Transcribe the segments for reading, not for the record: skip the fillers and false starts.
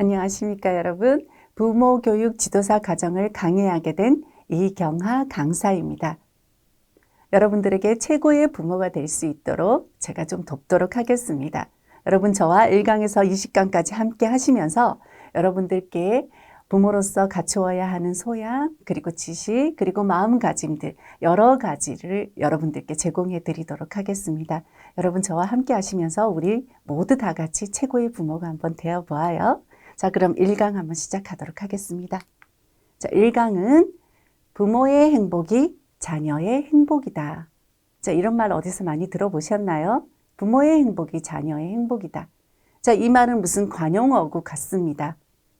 안녕하십니까 여러분. 부모 교육 지도사 과정을 강의하게 된 이경하 강사입니다. 여러분들에게 최고의 부모가 될 수 있도록 제가 좀 돕도록 하겠습니다. 여러분 저와 1강에서 20강까지 함께 하시면서 여러분들께 부모로서 갖추어야 하는 소양, 그리고 지식, 그리고 마음가짐들 여러 가지를 여러분들께 제공해 드리도록 하겠습니다. 여러분 저와 함께 하시면서 우리 모두 다 같이 최고의 부모가 한번 되어 보아요. 자, 그럼 1강 한번 시작하도록 하겠습니다. 자, 1강은 부모의 행복이 자녀의 행복이다. 자, 이런 말 어디서 많이 들어보셨나요? 부모의 행복이 자녀의 행복이다. 자, 이 말은 무슨 관용어구 같습니다.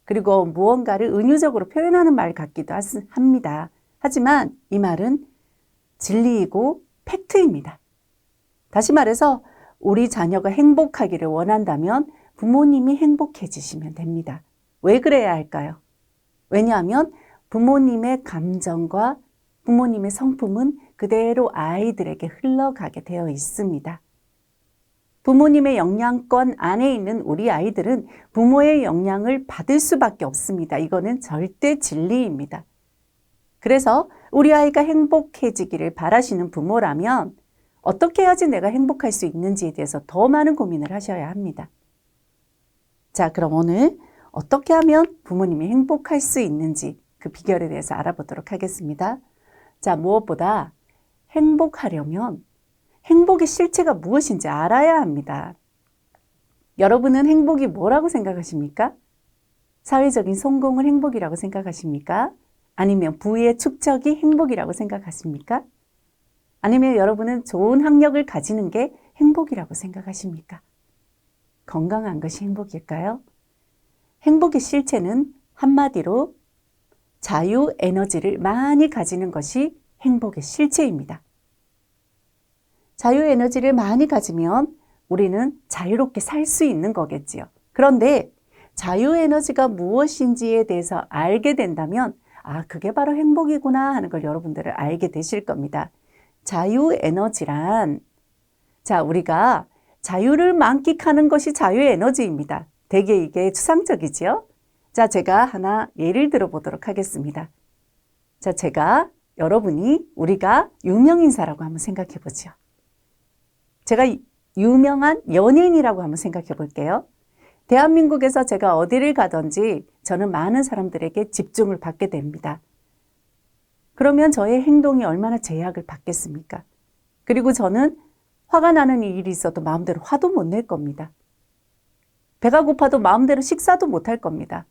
그리고 무언가를 은유적으로 표현하는 말 같기도 합니다. 하지만 이 말은 진리이고 팩트입니다. 다시 말해서 우리 자녀가 행복하기를 원한다면 부모님이 행복해지시면 됩니다. 왜 그래야 할까요? 왜냐하면 부모님의 감정과 부모님의 성품은 그대로 아이들에게 흘러가게 되어 있습니다. 부모님의 영향권 안에 있는 우리 아이들은 부모의 영향을 받을 수밖에 없습니다. 이거는 절대 진리입니다. 그래서 우리 아이가 행복해지기를 바라시는 부모라면 어떻게 해야지 내가 행복할 수 있는지에 대해서 더 많은 고민을 하셔야 합니다. 자, 그럼 오늘 어떻게 하면 부모님이 행복할 수 있는지 그 비결에 대해서 알아보도록 하겠습니다. 자, 무엇보다 행복하려면 행복의 실체가 무엇인지 알아야 합니다. 여러분은 행복이 뭐라고 생각하십니까? 사회적인 성공을 행복이라고 생각하십니까? 아니면 부의 축적이 행복이라고 생각하십니까? 아니면 여러분은 좋은 학력을 가지는 게 행복이라고 생각하십니까? 건강한 것이 행복일까요? 행복의 실체는 한마디로 자유 에너지를 많이 가지는 것이 행복의 실체입니다. 자유 에너지를 많이 가지면 우리는 자유롭게 살 수 있는 거겠지요. 그런데 자유 에너지가 무엇인지에 대해서 알게 된다면 그게 바로 행복이구나 하는 걸 여러분들은 알게 되실 겁니다. 자유 에너지란 우리가 자유를 만끽하는 것이 자유의 에너지입니다. 되게 이게 추상적이지요? 자, 제가 하나 예를 들어 보도록 하겠습니다. 자, 우리가 유명인사라고 한번 생각해 보죠. 제가 유명한 연예인이라고 한번 생각해 볼게요. 대한민국에서 제가 어디를 가든지 저는 많은 사람들에게 집중을 받게 됩니다. 그러면 저의 행동이 얼마나 제약을 받겠습니까? 그리고 저는 화가 나는 일이 있어도 마음대로 화도 못 낼 겁니다. 배가 고파도 마음대로 식사도 못 할 겁니다.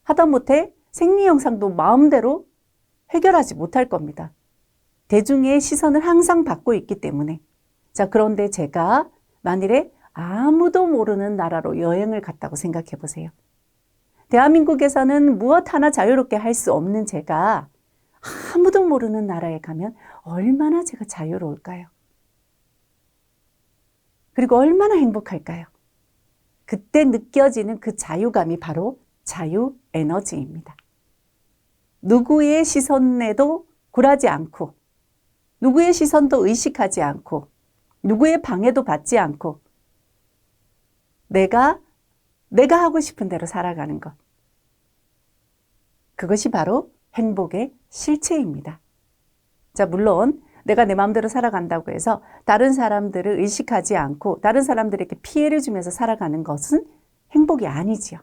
하다못해 생리 현상도 마음대로 해결하지 못할 겁니다. 대중의 시선을 항상 받고 있기 때문에. 자, 그런데 제가 만일에 아무도 모르는 나라로 여행을 갔다고 생각해 보세요. 대한민국에서는 무엇 하나 자유롭게 할 수 없는 제가 아무도 모르는 나라에 가면 얼마나 제가 자유로울까요? 그리고 얼마나 행복할까요? 그때 느껴지는 그 자유감이 바로 자유 에너지입니다. 누구의 시선에도 굴하지 않고, 누구의 시선도 의식하지 않고, 누구의 방해도 받지 않고, 내가 하고 싶은 대로 살아가는 것. 그것이 바로 행복의 실체입니다. 자, 물론 내가 내 마음대로 살아간다고 해서 다른 사람들을 의식하지 않고 다른 사람들에게 피해를 주면서 살아가는 것은 행복이 아니지요.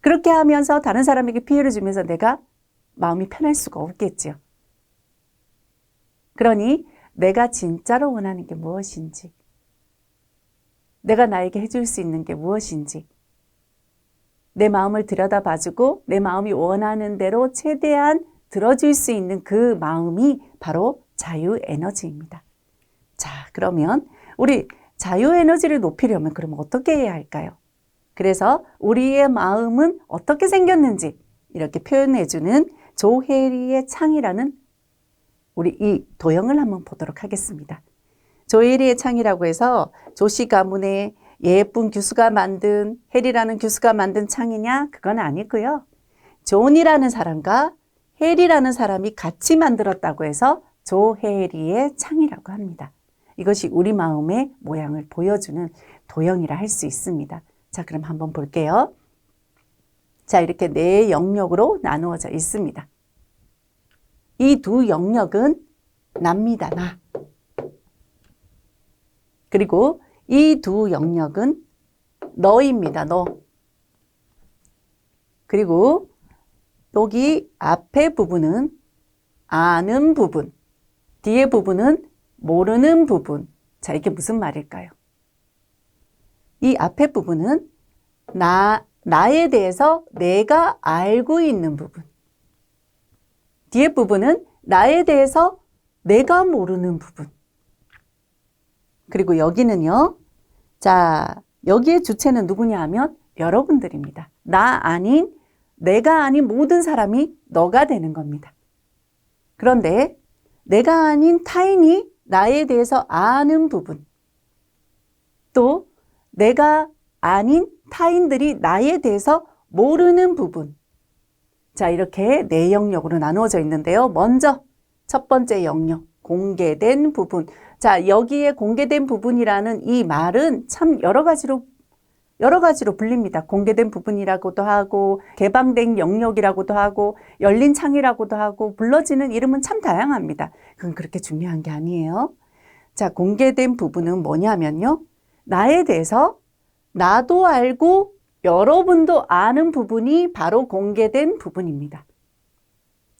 그렇게 하면서 다른 사람에게 피해를 주면서 내가 마음이 편할 수가 없겠지요. 그러니 내가 진짜로 원하는 게 무엇인지, 내가 나에게 해줄 수 있는 게 무엇인지, 내 마음을 들여다봐주고 내 마음이 원하는 대로 최대한 들어줄 수 있는 그 마음이 바로 자유 에너지입니다. 자, 그러면 우리 자유 에너지를 높이려면 그러면 어떻게 해야 할까요? 그래서 우리의 마음은 어떻게 생겼는지 이렇게 표현해주는 조혜리의 창이라는 우리 이 도형을 한번 보도록 하겠습니다. 조혜리의 창이라고 해서 조씨 가문의 예쁜 교수가 만든, 혜리라는 교수가 만든 창이냐? 그건 아니고요. 존이라는 사람과 혜리라는 사람이 같이 만들었다고 해서 조혜리의 창이라고 합니다. 이것이 우리 마음의 모양을 보여주는 도형이라 할 수 있습니다. 자, 그럼 한번 볼게요. 자, 이렇게 네 영역으로 나누어져 있습니다. 이 두 영역은 나입니다, 나. 그리고 이 두 영역은 너입니다, 너. 그리고 여기 앞에 부분은 아는 부분, 뒤에 부분은 모르는 부분. 자, 이게 무슨 말일까요? 이 앞에 부분은 나에 대해서 내가 알고 있는 부분. 뒤에 부분은 나에 대해서 내가 모르는 부분. 그리고 여기는요. 자, 여기의 주체는 누구냐 하면 여러분들입니다. 나 아닌, 내가 아닌 모든 사람이 너가 되는 겁니다. 그런데 내가 아닌 타인이 나에 대해서 아는 부분, 또 내가 아닌 타인들이 나에 대해서 모르는 부분. 자, 이렇게 네 영역으로 나누어져 있는데요. 먼저 첫 번째 영역, 공개된 부분. 자, 여기에 공개된 부분이라는 이 말은 참 여러 가지로 불립니다. 공개된 부분이라고도 하고, 개방된 영역이라고도 하고, 열린 창이라고도 하고, 불러지는 이름은 참 다양합니다. 그건 그렇게 중요한 게 아니에요. 자, 공개된 부분은 뭐냐면요. 나에 대해서 나도 알고 여러분도 아는 부분이 바로 공개된 부분입니다.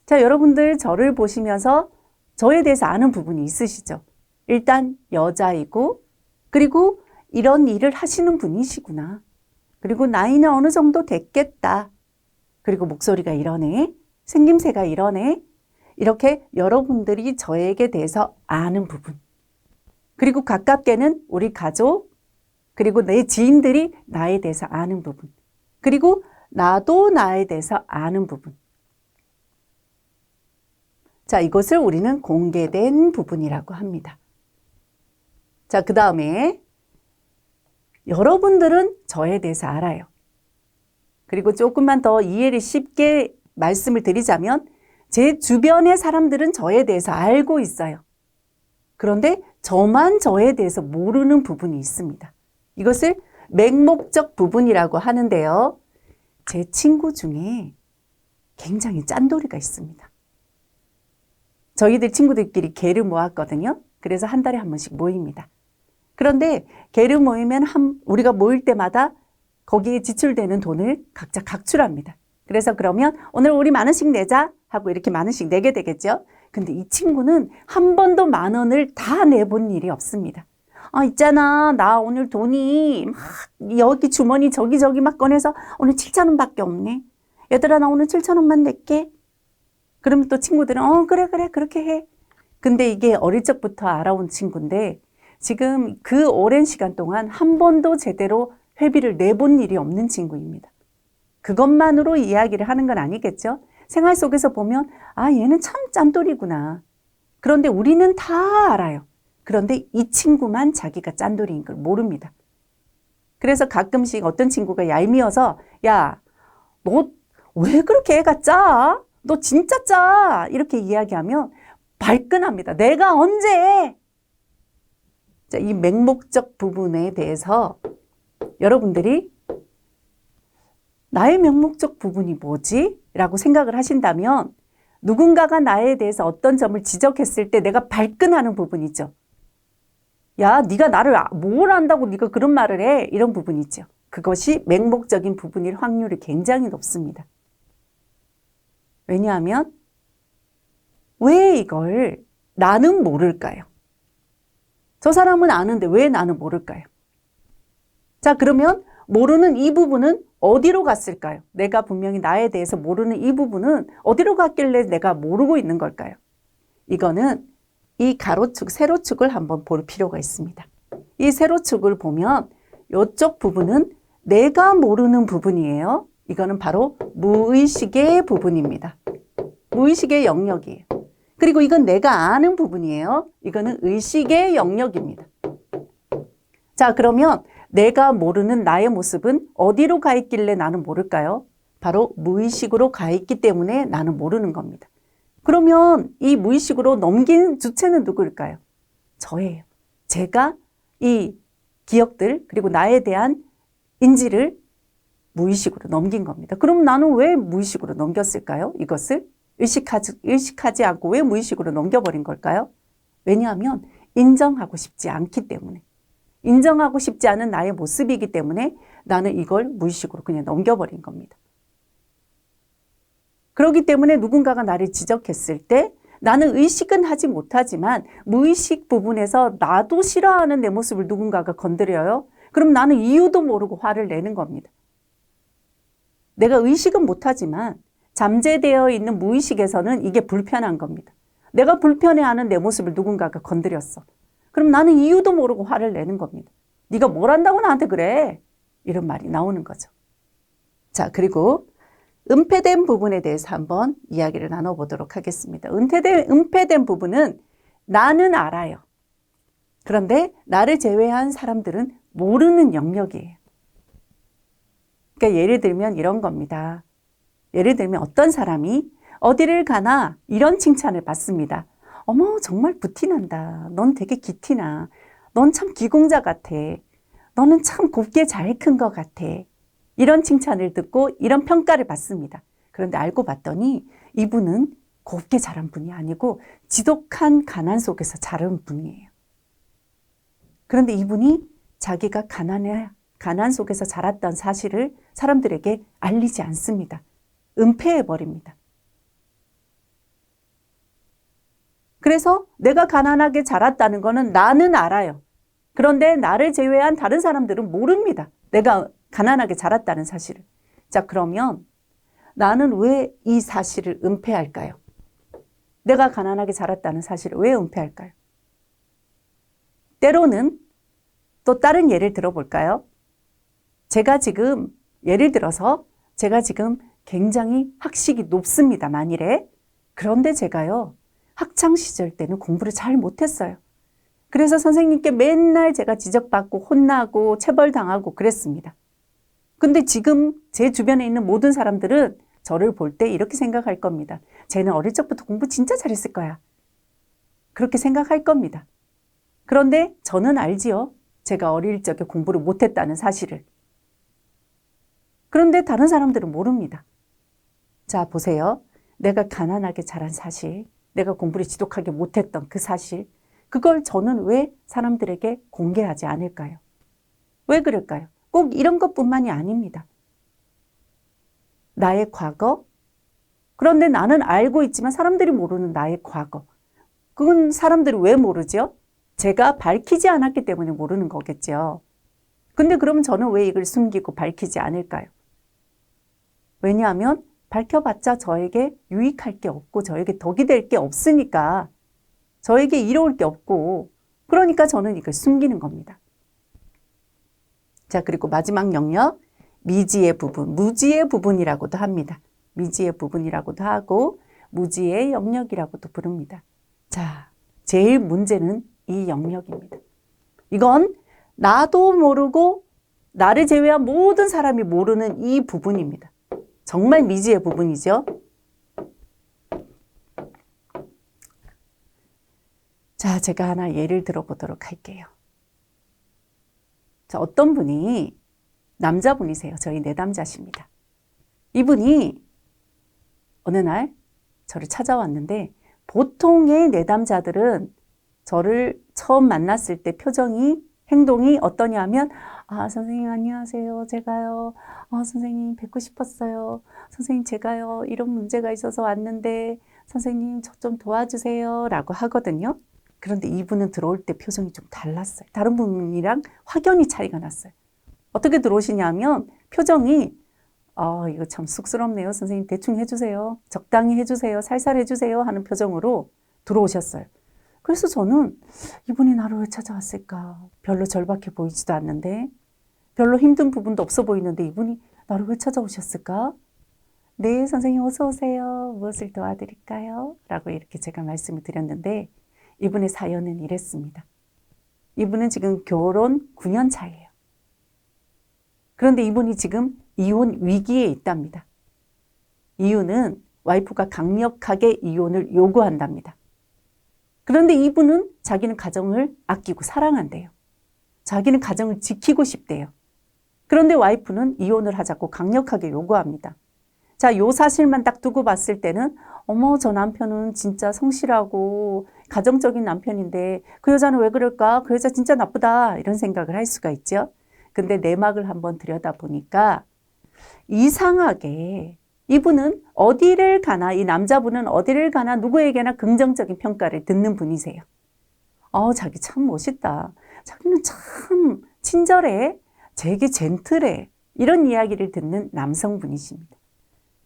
자, 여러분들 저를 보시면서 저에 대해서 아는 부분이 있으시죠? 일단 여자이고, 그리고 이런 일을 하시는 분이시구나. 그리고 나이는 어느 정도 됐겠다. 그리고 목소리가 이러네. 생김새가 이러네. 이렇게 여러분들이 저에게 대해서 아는 부분. 그리고 가깝게는 우리 가족, 그리고 내 지인들이 나에 대해서 아는 부분. 그리고 나도 나에 대해서 아는 부분. 자, 이것을 우리는 공개된 부분이라고 합니다. 자, 그 다음에 여러분들은 저에 대해서 알아요. 그리고 조금만 더 이해를 쉽게 말씀을 드리자면 제 주변의 사람들은 저에 대해서 알고 있어요. 그런데 저만 저에 대해서 모르는 부분이 있습니다. 이것을 맹목적 부분이라고 하는데요. 제 친구 중에 굉장히 짠돌이가 있습니다. 저희들 친구들끼리 개를 모았거든요. 그래서 한 달에 한 번씩 모입니다. 그런데 개를 모이면 우리가 모일 때마다 거기에 지출되는 돈을 각자 각출합니다. 그래서 그러면 오늘 우리 10,000원씩 내자 하고 이렇게 10,000원씩 내게 되겠죠. 근데 이 친구는 한 번도 10,000원을 다 내본 일이 없습니다. 있잖아. 나 오늘 돈이 막 여기 주머니 저기 막 꺼내서 오늘 7,000원밖에 없네. 얘들아, 나 오늘 7,000원만 낼게. 그러면 또 친구들은 그래 그렇게 해. 근데 이게 어릴 적부터 알아온 친구인데 지금 그 오랜 시간 동안 한 번도 제대로 회비를 내본 일이 없는 친구입니다. 그것만으로 이야기를 하는 건 아니겠죠? 생활 속에서 보면 얘는 참 짠돌이구나. 그런데 우리는 다 알아요. 그런데 이 친구만 자기가 짠돌이인 걸 모릅니다. 그래서 가끔씩 어떤 친구가 얄미워서 야, 너 왜 그렇게 애가 짜? 너 진짜 짜! 이렇게 이야기하면 발끈합니다. 내가 언제 해? 자, 이 맹목적 부분에 대해서 여러분들이 나의 맹목적 부분이 뭐지? 라고 생각을 하신다면 누군가가 나에 대해서 어떤 점을 지적했을 때 내가 발끈하는 부분이죠. 야, 네가 나를 뭘 안다고 네가 그런 말을 해? 이런 부분이죠. 그것이 맹목적인 부분일 확률이 굉장히 높습니다. 왜냐하면 왜 이걸 나는 모를까요? 저 사람은 아는데 왜 나는 모를까요? 자, 그러면 모르는 이 부분은 어디로 갔을까요? 내가 분명히 나에 대해서 모르는 이 부분은 어디로 갔길래 내가 모르고 있는 걸까요? 이거는 이 가로축, 세로축을 한번 볼 필요가 있습니다. 이 세로축을 보면 이쪽 부분은 내가 모르는 부분이에요. 이거는 바로 무의식의 부분입니다. 무의식의 영역이에요. 그리고 이건 내가 아는 부분이에요. 이거는 의식의 영역입니다. 자, 그러면 내가 모르는 나의 모습은 어디로 가 있길래 나는 모를까요? 바로 무의식으로 가 있기 때문에 나는 모르는 겁니다. 그러면 이 무의식으로 넘긴 주체는 누구일까요? 저예요. 제가 이 기억들 그리고 나에 대한 인지를 무의식으로 넘긴 겁니다. 그럼 나는 왜 무의식으로 넘겼을까요? 이것을 의식하지 않고 왜 무의식으로 넘겨버린 걸까요? 왜냐하면 인정하고 싶지 않기 때문에. 인정하고 싶지 않은 나의 모습이기 때문에 나는 이걸 무의식으로 그냥 넘겨버린 겁니다. 그렇기 때문에 누군가가 나를 지적했을 때 나는 의식은 하지 못하지만 무의식 부분에서 나도 싫어하는 내 모습을 누군가가 건드려요. 그럼 나는 이유도 모르고 화를 내는 겁니다. 내가 의식은 못하지만 잠재되어 있는 무의식에서는 이게 불편한 겁니다. 내가 불편해하는 내 모습을 누군가가 건드렸어. 그럼 나는 이유도 모르고 화를 내는 겁니다. 네가 뭘 한다고 나한테 그래? 이런 말이 나오는 거죠. 자, 그리고 은폐된 부분에 대해서 한번 이야기를 나눠보도록 하겠습니다. 은폐된 부분은 나는 알아요. 그런데 나를 제외한 사람들은 모르는 영역이에요. 그러니까 예를 들면 이런 겁니다. 예를 들면 어떤 사람이 어디를 가나 이런 칭찬을 받습니다. 어머, 정말 부티난다. 넌 되게 기티나. 넌 참 기공자 같아. 너는 참 곱게 잘 큰 것 같아. 이런 칭찬을 듣고 이런 평가를 받습니다. 그런데 알고 봤더니 이분은 곱게 자란 분이 아니고 지독한 가난 속에서 자란 분이에요. 그런데 이분이 자기가 가난 속에서 자랐던 사실을 사람들에게 알리지 않습니다. 은폐해버립니다. 그래서 내가 가난하게 자랐다는 거는 나는 알아요. 그런데 나를 제외한 다른 사람들은 모릅니다. 내가 가난하게 자랐다는 사실을. 자, 그러면 나는 왜 이 사실을 은폐할까요? 내가 가난하게 자랐다는 사실을 왜 은폐할까요? 때로는 또 다른 예를 들어볼까요? 예를 들어서 제가 지금 굉장히 학식이 높습니다. 만일에. 그런데 제가요, 학창시절 때는 공부를 잘 못했어요. 그래서 선생님께 맨날 제가 지적받고 혼나고 체벌당하고 그랬습니다. 근데 지금 제 주변에 있는 모든 사람들은 저를 볼 때 이렇게 생각할 겁니다. 쟤는 어릴 적부터 공부 진짜 잘했을 거야. 그렇게 생각할 겁니다. 그런데 저는 알지요. 제가 어릴 적에 공부를 못했다는 사실을. 그런데 다른 사람들은 모릅니다. 자, 보세요. 내가 가난하게 자란 사실, 내가 공부를 지독하게 못했던 그 사실, 그걸 저는 왜 사람들에게 공개하지 않을까요? 왜 그럴까요? 꼭 이런 것뿐만이 아닙니다. 나의 과거, 그런데 나는 알고 있지만 사람들이 모르는 나의 과거. 그건 사람들이 왜 모르죠? 제가 밝히지 않았기 때문에 모르는 거겠죠. 근데 그럼 저는 왜 이걸 숨기고 밝히지 않을까요? 왜냐하면 밝혀봤자 저에게 유익할 게 없고 저에게 덕이 될 게 없으니까, 저에게 이로울 게 없고, 그러니까 저는 이걸 숨기는 겁니다. 자, 그리고 마지막 영역, 미지의 부분, 무지의 부분이라고도 합니다. 미지의 부분이라고도 하고 무지의 영역이라고도 부릅니다. 자, 제일 문제는 이 영역입니다. 이건 나도 모르고 나를 제외한 모든 사람이 모르는 이 부분입니다. 정말 미지의 부분이죠. 자, 제가 하나 예를 들어보도록 할게요. 자, 어떤 분이 남자분이세요. 저희 내담자십니다. 이분이 어느 날 저를 찾아왔는데, 보통의 내담자들은 저를 처음 만났을 때 표정이, 행동이 어떠냐면, 아, 선생님 안녕하세요. 제가요. 선생님 뵙고 싶었어요. 선생님 제가요. 이런 문제가 있어서 왔는데 선생님 저 좀 도와주세요. 라고 하거든요. 그런데 이분은 들어올 때 표정이 좀 달랐어요. 다른 분이랑 확연히 차이가 났어요. 어떻게 들어오시냐면 표정이 이거 참 쑥스럽네요. 선생님 대충 해주세요. 적당히 해주세요. 살살 해주세요. 하는 표정으로 들어오셨어요. 그래서 저는 이분이 나를 왜 찾아왔을까? 별로 절박해 보이지도 않는데, 별로 힘든 부분도 없어 보이는데 이분이 나를 왜 찾아오셨을까? 네, 선생님 어서 오세요. 무엇을 도와드릴까요? 라고 이렇게 제가 말씀을 드렸는데, 이분의 사연은 이랬습니다. 이분은 지금 결혼 9년 차예요. 그런데 이분이 지금 이혼 위기에 있답니다. 이유는 와이프가 강력하게 이혼을 요구한답니다. 그런데 이분은 자기는 가정을 아끼고 사랑한대요. 자기는 가정을 지키고 싶대요. 그런데 와이프는 이혼을 하자고 강력하게 요구합니다. 자, 요 사실만 딱 두고 봤을 때는 어머, 저 남편은 진짜 성실하고 가정적인 남편인데 그 여자는 왜 그럴까? 그 여자 진짜 나쁘다. 이런 생각을 할 수가 있죠. 근데 내막을 한번 들여다보니까 이상하게 이분은 어디를 가나, 이 남자분은 어디를 가나 누구에게나 긍정적인 평가를 듣는 분이세요. 자기 참 멋있다. 자기는 참 친절해. 되게 젠틀해. 이런 이야기를 듣는 남성분이십니다.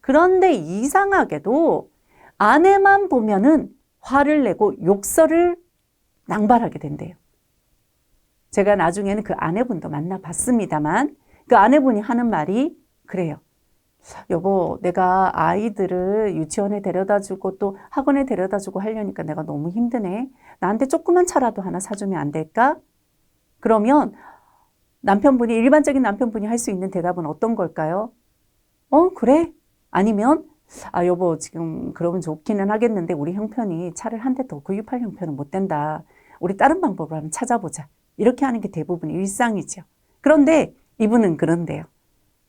그런데 이상하게도 아내만 보면은 화를 내고 욕설을 낭발하게 된대요. 제가 나중에는 그 아내분도 만나봤습니다만 그 아내분이 하는 말이 그래요. 여보, 내가 아이들을 유치원에 데려다주고 또 학원에 데려다주고 하려니까 내가 너무 힘드네. 나한테 조그만 차라도 하나 사주면 안 될까? 그러면 남편분이, 일반적인 남편분이 할 수 있는 대답은 어떤 걸까요? 그래? 아니면 여보, 지금 그러면 좋기는 하겠는데 우리 형편이 차를 한 대 더 구입할 형편은 못 된다. 우리 다른 방법을 한번 찾아보자. 이렇게 하는 게 대부분 일상이죠. 그런데 이분은 그런데요.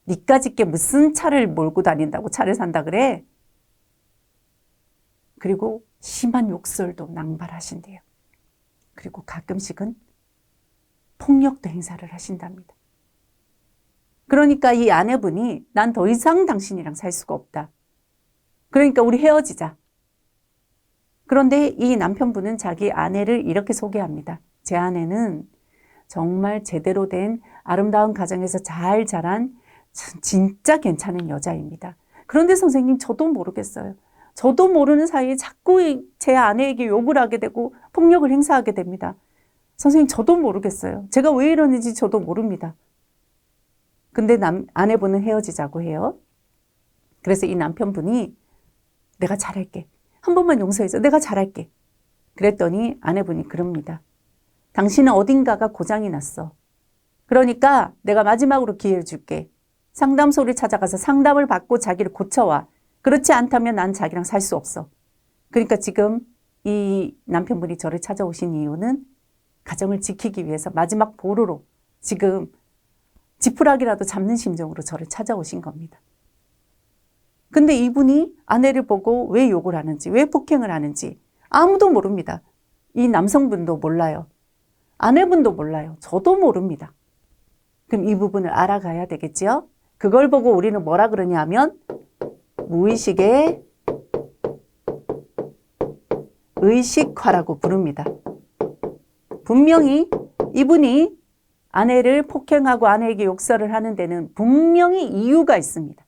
니까짓게 무슨 차를 몰고 다닌다고 차를 산다 그래? 그리고 심한 욕설도 낭발하신대요. 그리고 가끔씩은 폭력도 행사를 하신답니다. 그러니까 이 아내분이 난 더 이상 당신이랑 살 수가 없다. 그러니까 우리 헤어지자. 그런데 이 남편분은 자기 아내를 이렇게 소개합니다. 제 아내는 정말 제대로 된 아름다운 가정에서 잘 자란 진짜 괜찮은 여자입니다. 그런데 선생님, 저도 모르겠어요. 저도 모르는 사이에 자꾸 제 아내에게 욕을 하게 되고 폭력을 행사하게 됩니다. 선생님, 저도 모르겠어요. 제가 왜 이러는지 저도 모릅니다. 근데 아내분은 헤어지자고 해요. 그래서 이 남편분이 내가 잘할게. 한 번만 용서해줘. 내가 잘할게. 그랬더니 아내분이 그럽니다. 당신은 어딘가가 고장이 났어. 그러니까 내가 마지막으로 기회를 줄게. 상담소를 찾아가서 상담을 받고 자기를 고쳐와. 그렇지 않다면 난 자기랑 살 수 없어. 그러니까 지금 이 남편분이 저를 찾아오신 이유는 가정을 지키기 위해서 마지막 보루로 지금 지푸라기라도 잡는 심정으로 저를 찾아오신 겁니다. 근데 이분이 아내를 보고 왜 욕을 하는지, 왜 폭행을 하는지 아무도 모릅니다. 이 남성분도 몰라요. 아내분도 몰라요. 저도 모릅니다. 그럼 이 부분을 알아가야 되겠죠? 그걸 보고 우리는 뭐라 그러냐 하면 무의식의 의식화라고 부릅니다. 분명히 이분이 아내를 폭행하고 아내에게 욕설을 하는 데는 분명히 이유가 있습니다.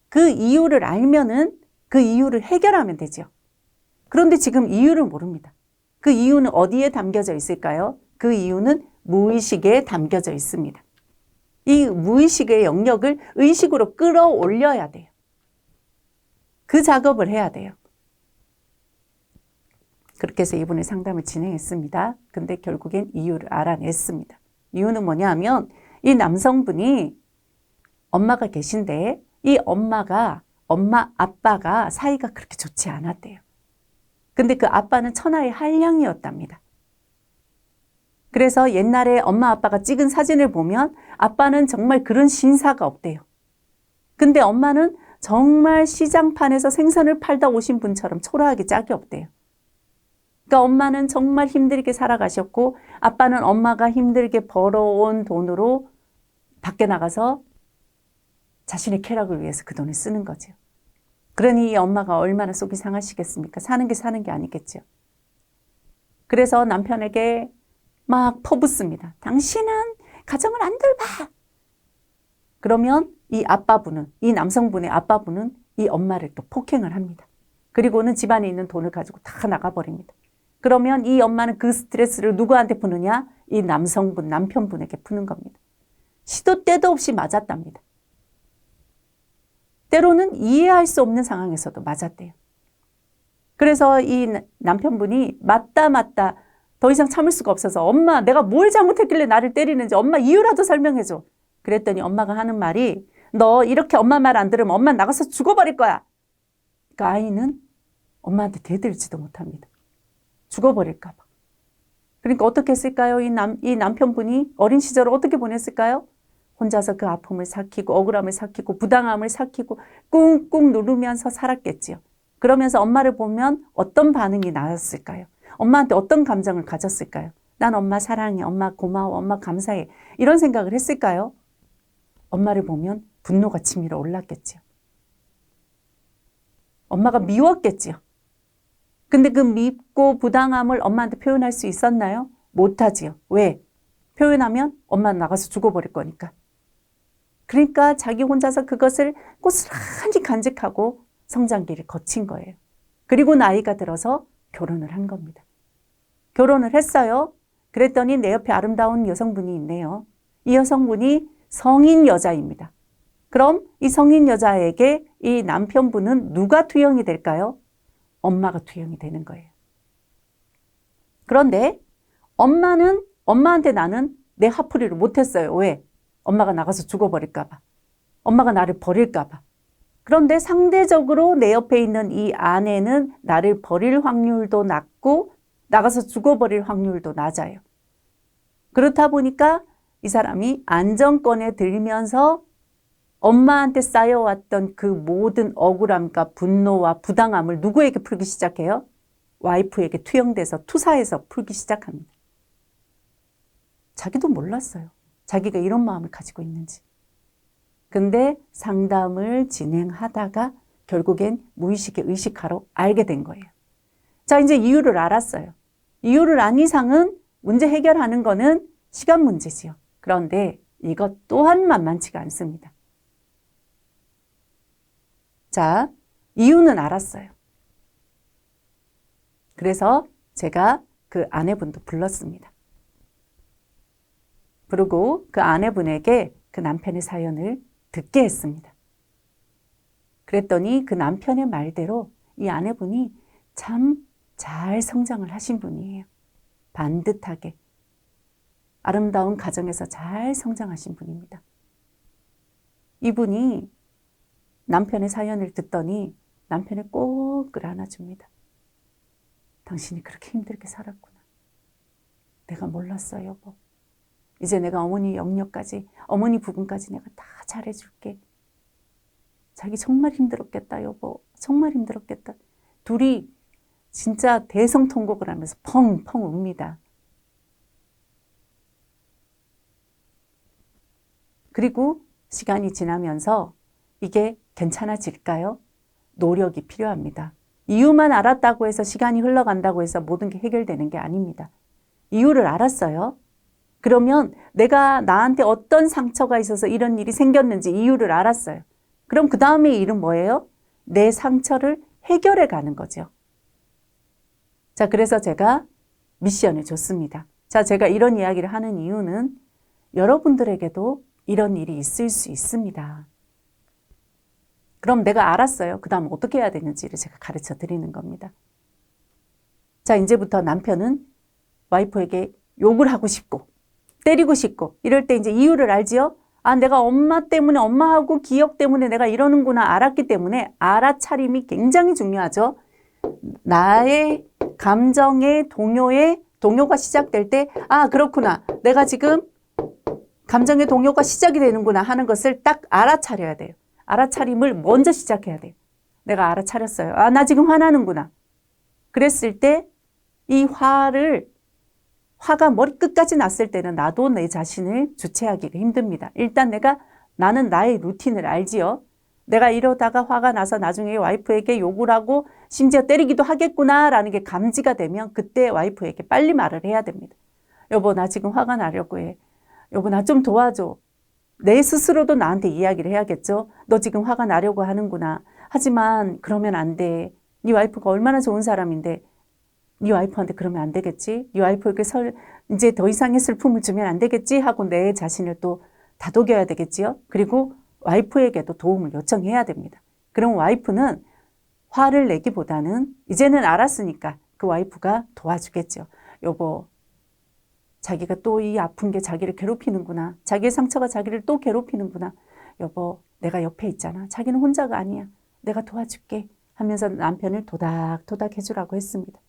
그 이유를 알면은 그 이유를 해결하면 되죠. 그런데 지금 이유를 모릅니다. 그 이유는 어디에 담겨져 있을까요? 그 이유는 무의식에 담겨져 있습니다. 이 무의식의 영역을 의식으로 끌어올려야 돼요. 그 작업을 해야 돼요. 그렇게 해서 이분의 상담을 진행했습니다. 근데 결국엔 이유를 알아냈습니다. 이유는 뭐냐 하면 이 남성분이 엄마가 계신데 이 엄마 아빠가 사이가 그렇게 좋지 않았대요. 근데 그 아빠는 천하의 한량이었답니다. 그래서 옛날에 엄마 아빠가 찍은 사진을 보면 아빠는 정말 그런 신사가 없대요. 근데 엄마는 정말 시장판에서 생선을 팔다 오신 분처럼 초라하게 짝이 없대요. 그러니까 엄마는 정말 힘들게 살아가셨고 아빠는 엄마가 힘들게 벌어온 돈으로 밖에 나가서 자신의 쾌락을 위해서 그 돈을 쓰는 거죠. 그러니 이 엄마가 얼마나 속이 상하시겠습니까? 사는 게 아니겠죠. 그래서 남편에게 막 퍼붓습니다. 당신은 가정을 안 돌봐. 그러면 이 아빠분은, 이 남성분의 아빠분은 이 엄마를 또 폭행을 합니다. 그리고는 집안에 있는 돈을 가지고 다 나가버립니다. 그러면 이 엄마는 그 스트레스를 누구한테 푸느냐? 이 남편분에게 푸는 겁니다. 시도 때도 없이 맞았답니다. 때로는 이해할 수 없는 상황에서도 맞았대요. 그래서 이 남편분이 맞다 더 이상 참을 수가 없어서 엄마 내가 뭘 잘못했길래 나를 때리는지 엄마 이유라도 설명해줘. 그랬더니 엄마가 하는 말이 너 이렇게 엄마 말 안 들으면 엄마 나가서 죽어버릴 거야. 그러니까 아이는 엄마한테 대들지도 못합니다. 죽어버릴까 봐. 그러니까 어떻게 했을까요? 이 남편분이 어린 시절을 어떻게 보냈을까요? 혼자서 그 아픔을 삭히고 억울함을 삭히고 부당함을 삭히고 꾹꾹 누르면서 살았겠지요. 그러면서 엄마를 보면 어떤 반응이 나왔을까요? 엄마한테 어떤 감정을 가졌을까요? 난 엄마 사랑해, 엄마 고마워, 엄마 감사해 이런 생각을 했을까요? 엄마를 보면 분노가 치밀어 올랐겠지요. 엄마가 미웠겠지요. 근데 그 밉고 부당함을 엄마한테 표현할 수 있었나요? 못하지요. 왜? 표현하면 엄마는 나가서 죽어버릴 거니까. 그러니까 자기 혼자서 그것을 고스란히 간직하고 성장기를 거친 거예요. 그리고 나이가 들어서 결혼을 한 겁니다. 결혼을 했어요. 그랬더니 내 옆에 아름다운 여성분이 있네요. 이 여성분이 성인 여자입니다. 그럼 이 성인 여자에게 이 남편분은 누가 투영이 될까요? 엄마가 투영이 되는 거예요. 그런데 엄마한테 나는 내 화풀이를 못했어요. 왜? 엄마가 나가서 죽어버릴까 봐. 엄마가 나를 버릴까 봐. 그런데 상대적으로 내 옆에 있는 이 아내는 나를 버릴 확률도 낮고 나가서 죽어버릴 확률도 낮아요. 그렇다 보니까 이 사람이 안정권에 들면서 엄마한테 쌓여왔던 그 모든 억울함과 분노와 부당함을 누구에게 풀기 시작해요? 와이프에게 투영돼서 투사해서 풀기 시작합니다. 자기도 몰랐어요. 자기가 이런 마음을 가지고 있는지. 근데 상담을 진행하다가 결국엔 무의식의 의식하로 알게 된 거예요. 자, 이제 이유를 알았어요. 이유를 안 이상은 문제 해결하는 거는 시간 문제지요. 그런데 이것 또한 만만치가 않습니다. 자, 이유는 알았어요. 그래서 제가 그 아내분도 불렀습니다. 그리고 그 아내분에게 그 남편의 사연을 듣게 했습니다. 그랬더니 그 남편의 말대로 이 아내분이 참 잘 성장을 하신 분이에요. 반듯하게. 아름다운 가정에서 잘 성장하신 분입니다. 이분이 남편의 사연을 듣더니 남편을 꼭 끌어안아줍니다. 당신이 그렇게 힘들게 살았구나. 내가 몰랐어, 여보. 이제 내가 어머니 영역까지, 어머니 부분까지 내가 다 잘해줄게. 자기 정말 힘들었겠다, 여보. 정말 힘들었겠다. 둘이 진짜 대성통곡을 하면서 펑펑 웁니다. 그리고 시간이 지나면서 이게 괜찮아질까요? 노력이 필요합니다. 이유만 알았다고 해서 시간이 흘러간다고 해서 모든 게 해결되는 게 아닙니다. 이유를 알았어요. 그러면 내가 나한테 어떤 상처가 있어서 이런 일이 생겼는지 이유를 알았어요. 그럼 그 다음의 일은 뭐예요? 내 상처를 해결해 가는 거죠. 자, 그래서 제가 미션을 줬습니다. 자, 제가 이런 이야기를 하는 이유는 여러분들에게도 이런 일이 있을 수 있습니다. 그럼 내가 알았어요. 그 다음 어떻게 해야 되는지를 제가 가르쳐 드리는 겁니다. 자, 이제부터 남편은 와이프에게 욕을 하고 싶고 때리고 싶고 이럴 때 이제 이유를 알지요? 아, 내가 엄마 때문에 엄마하고 기억 때문에 내가 이러는구나 알았기 때문에 알아차림이 굉장히 중요하죠. 나의 감정의 동요가 시작될 때 아, 그렇구나. 내가 지금 감정의 동요가 시작이 되는구나 하는 것을 딱 알아차려야 돼요. 알아차림을 먼저 시작해야 돼요. 내가 알아차렸어요. 아, 나 지금 화나는구나. 그랬을 때 이 화가 머리끝까지 났을 때는 나도 내 자신을 주체하기가 힘듭니다. 일단 나는 나의 루틴을 알지요. 내가 이러다가 화가 나서 나중에 와이프에게 욕을 하고 심지어 때리기도 하겠구나라는 게 감지가 되면 그때 와이프에게 빨리 말을 해야 됩니다. 여보, 나 지금 화가 나려고 해. 여보, 나 좀 도와줘. 내 스스로도 나한테 이야기를 해야겠죠. 너 지금 화가 나려고 하는구나. 하지만 그러면 안 돼. 네 와이프가 얼마나 좋은 사람인데 네 와이프한테 그러면 안 되겠지. 네 와이프에게 이제 더 이상의 슬픔을 주면 안 되겠지 하고 내 자신을 또 다독여야 되겠지요. 그리고 와이프에게도 도움을 요청해야 됩니다. 그럼 와이프는 화를 내기보다는 이제는 알았으니까 그 와이프가 도와주겠죠. 여보, 자기가 또 이 아픈 게 자기를 괴롭히는구나. 자기의 상처가 자기를 또 괴롭히는구나. 여보, 내가 옆에 있잖아. 자기는 혼자가 아니야. 내가 도와줄게 하면서 남편을 도닥도닥 해주라고 했습니다.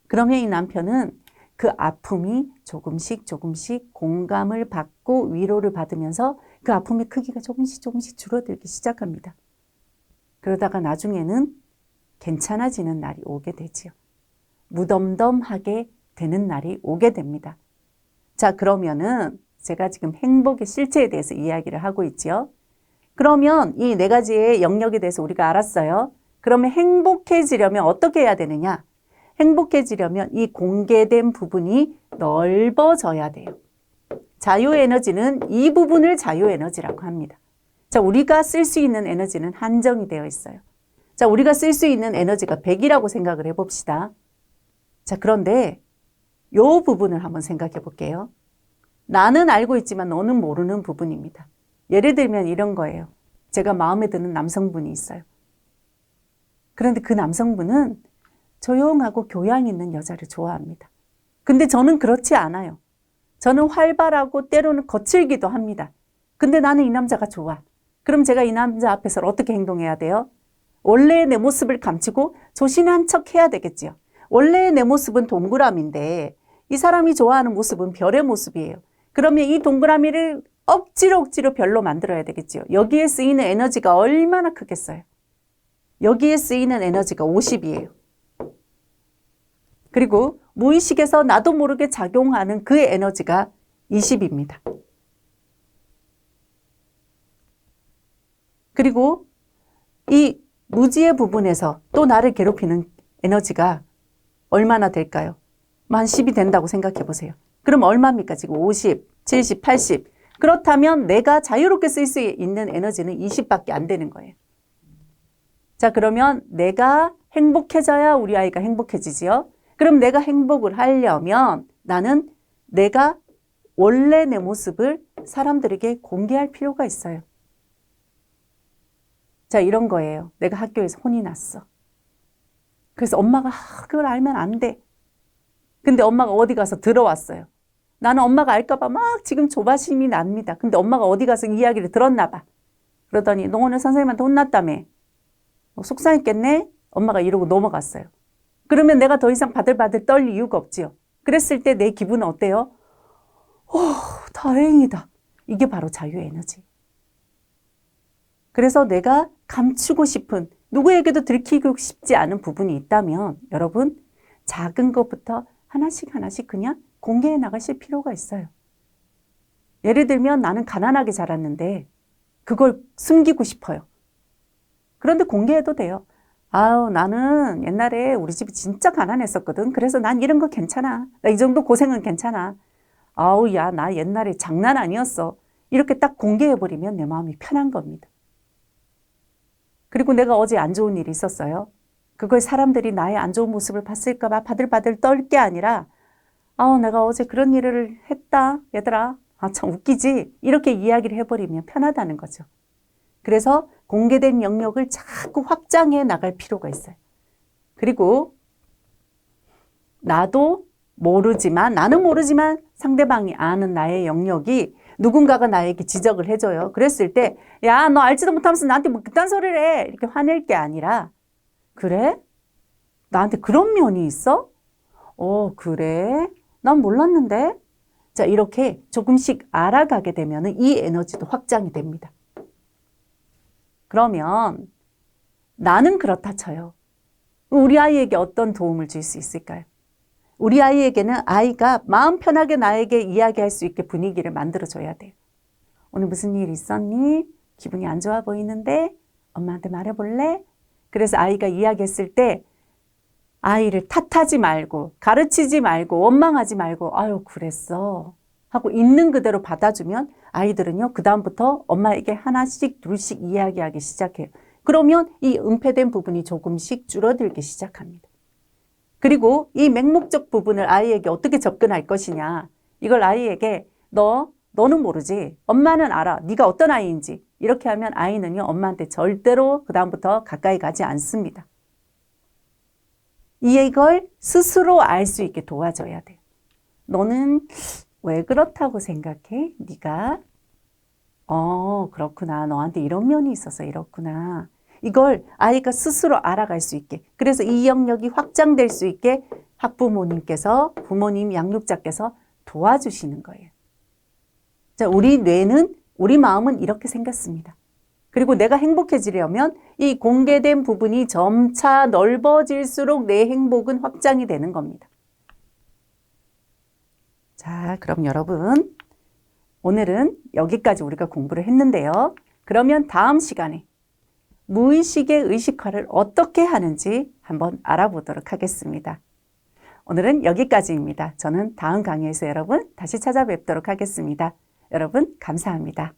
그러면 이 남편은 그 아픔이 조금씩 조금씩 공감을 받고 위로를 받으면서 그 아픔의 크기가 조금씩 조금씩 줄어들기 시작합니다. 그러다가 나중에는 괜찮아지는 날이 오게 되지요. 무덤덤하게 되는 날이 오게 됩니다. 자, 그러면은 제가 지금 행복의 실체에 대해서 이야기를 하고 있지요. 그러면 이 네 가지의 영역에 대해서 우리가 알았어요. 그러면 행복해지려면 어떻게 해야 되느냐? 행복해지려면 이 공개된 부분이 넓어져야 돼요. 자유에너지는 이 부분을 자유에너지라고 합니다. 자, 우리가 쓸 수 있는 에너지는 한정이 되어 있어요. 자, 우리가 쓸 수 있는 에너지가 100이라고 생각을 해봅시다. 자, 그런데 이 부분을 한번 생각해 볼게요. 나는 알고 있지만 너는 모르는 부분입니다. 예를 들면 이런 거예요. 제가 마음에 드는 남성분이 있어요. 그런데 그 남성분은 조용하고 교양 있는 여자를 좋아합니다. 근데 저는 그렇지 않아요. 저는 활발하고 때로는 거칠기도 합니다. 근데 나는 이 남자가 좋아. 그럼 제가 이 남자 앞에서 어떻게 행동해야 돼요? 원래의 내 모습을 감추고 조신한 척 해야 되겠지요. 원래의 내 모습은 동그라미인데 이 사람이 좋아하는 모습은 별의 모습이에요. 그러면 이 동그라미를 억지로 별로 만들어야 되겠지요. 여기에 쓰이는 에너지가 얼마나 크겠어요? 여기에 쓰이는 에너지가 50이에요. 그리고 무의식에서 나도 모르게 작용하는 그의 에너지가 20입니다. 그리고 이 무지의 부분에서 또 나를 괴롭히는 에너지가 얼마나 될까요? 한 10이 된다고 생각해 보세요. 그럼 얼마입니까? 지금 50, 70, 80. 그렇다면 내가 자유롭게 쓸 수 있는 에너지는 20밖에 안 되는 거예요. 자, 그러면 내가 행복해져야 우리 아이가 행복해지지요. 그럼 내가 행복을 하려면 나는 내가 원래 내 모습을 사람들에게 공개할 필요가 있어요. 자, 이런 거예요. 내가 학교에서 혼이 났어. 그래서 엄마가 그걸 알면 안 돼. 근데 엄마가 어디 가서 들어왔어요. 나는 엄마가 알까봐 막 지금 조바심이 납니다. 근데 엄마가 어디 가서 이야기를 들었나 봐. 그러더니 너 오늘 선생님한테 혼났다며. 속상했겠네? 엄마가 이러고 넘어갔어요. 그러면 내가 더 이상 바들바들 떨 이유가 없지요. 그랬을 때 내 기분은 어때요? 다행이다. 이게 바로 자유에너지. 그래서 내가 감추고 싶은, 누구에게도 들키고 싶지 않은 부분이 있다면 여러분 작은 것부터 하나씩 그냥 공개해 나가실 필요가 있어요. 예를 들면 나는 가난하게 자랐는데 그걸 숨기고 싶어요. 그런데 공개해도 돼요. 아우, 나는 옛날에 우리 집이 진짜 가난했었거든. 그래서 난 이런 거 괜찮아. 나 이 정도 고생은 괜찮아. 아우, 야, 나 옛날에 장난 아니었어. 이렇게 딱 공개해버리면 내 마음이 편한 겁니다. 그리고 내가 어제 안 좋은 일이 있었어요. 그걸 사람들이 나의 안 좋은 모습을 봤을까 봐 바들바들 떨 게 아니라 내가 어제 그런 일을 했다. 얘들아, 참 웃기지? 이렇게 이야기를 해버리면 편하다는 거죠. 그래서 공개된 영역을 자꾸 확장해 나갈 필요가 있어요. 그리고 나는 모르지만 상대방이 아는 나의 영역이 누군가가 나에게 지적을 해줘요. 그랬을 때, 야, 너 알지도 못하면서 나한테 뭐 그딴 소리를 해. 이렇게 화낼 게 아니라, 그래? 나한테 그런 면이 있어? 그래? 난 몰랐는데? 자, 이렇게 조금씩 알아가게 되면 이 에너지도 확장이 됩니다. 그러면 나는 그렇다 쳐요. 우리 아이에게 어떤 도움을 줄 수 있을까요? 우리 아이에게는 아이가 마음 편하게 나에게 이야기할 수 있게 분위기를 만들어줘야 돼요. 오늘 무슨 일 있었니? 기분이 안 좋아 보이는데 엄마한테 말해볼래? 그래서 아이가 이야기했을 때 아이를 탓하지 말고 가르치지 말고 원망하지 말고 아유 그랬어 하고 있는 그대로 받아주면 아이들은요 그 다음부터 엄마에게 하나씩 둘씩 이야기하기 시작해요. 그러면 이 은폐된 부분이 조금씩 줄어들기 시작합니다. 그리고 이 맹목적 부분을 아이에게 어떻게 접근할 것이냐. 이걸 아이에게 너는 모르지. 엄마는 알아. 네가 어떤 아이인지. 이렇게 하면 아이는요 엄마한테 절대로 그 다음부터 가까이 가지 않습니다. 이걸 스스로 알 수 있게 도와줘야 돼요. 너는 왜 그렇다고 생각해? 네가 그렇구나. 너한테 이런 면이 있어서 이렇구나. 이걸 아이가 스스로 알아갈 수 있게, 그래서 이 영역이 확장될 수 있게 학부모님께서, 부모님 양육자께서 도와주시는 거예요. 자, 우리 뇌는, 우리 마음은 이렇게 생겼습니다. 그리고 내가 행복해지려면 이 공개된 부분이 점차 넓어질수록 내 행복은 확장이 되는 겁니다. 자, 그럼 여러분, 오늘은 여기까지 우리가 공부를 했는데요. 그러면 다음 시간에 무의식의 의식화를 어떻게 하는지 한번 알아보도록 하겠습니다. 오늘은 여기까지입니다. 저는 다음 강의에서 여러분 다시 찾아뵙도록 하겠습니다. 여러분 감사합니다.